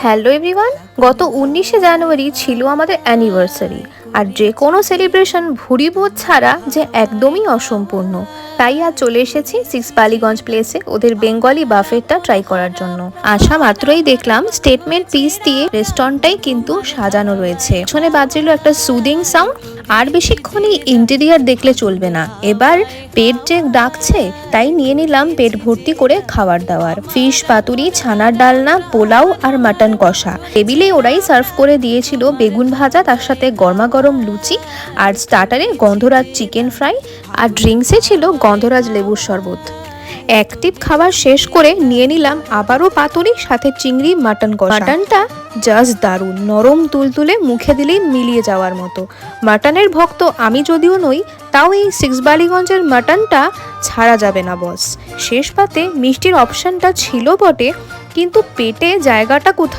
Hello everyone, গত 19শে জানুয়ারি ছিল আমাদের অ্যানিভার্সারি। আর যে কোনো সেলিব্রেশন ভুরিভোজ ছাড়া যে একদমই অসম্পূর্ণ। তাই আজ চলে এসেছি সিক্স বালিগঞ্জ প্লেসে ওদের বেঙ্গলি বাফেটটা ট্রাই করার জন্য। আসা মাত্রই দেখলাম স্টেটমেন্ট পিস দিয়ে রেস্টুরেন্টটাই কিন্তু সাজানো রয়েছে। পেছনে বাজছিল একটা সুদিং সাউন্ড। আর বেশিক্ষণই ইন্টেরিয়ার দেখলে চলবে না, এবার পেট যে ডাকছে তাই নিয়ে নিলাম পেট ভর্তি করে খাবার দাবার। ফিশ পাতুরি, ছানার ডালনা, পোলাও আর মাটন কষা। টেবিলে ওরাই সার্ভ করে দিয়েছিল বেগুন ভাজা, তার সাথে গরমাগরম লুচি, আর স্টার্টারে গন্ধরাজ চিকেন ফ্রাই, আর ড্রিঙ্কসে ছিল গন্ধরাজ লেবুর শরবত। অ্যাক্টিভ খাবার শেষ করে নিয়ে নিলাম আবারও পাতুরি, সাথে চিংড়ি মাটন কষা। মাটনটা জাস্ট দারুণ, নরম তুলতুলে, মুখে দিলেই মিলিয়ে যাওয়ার মতো। মাটনের ভক্ত আমি যদিও নই, তাও এই সিক্স বালিগঞ্জের মাটনটা ছাড়া যাবে না বস। শেষ পাতে মিষ্টির অপশনটা ছিল বটে, কিন্তু পেটে জায়গাটা কোথায়।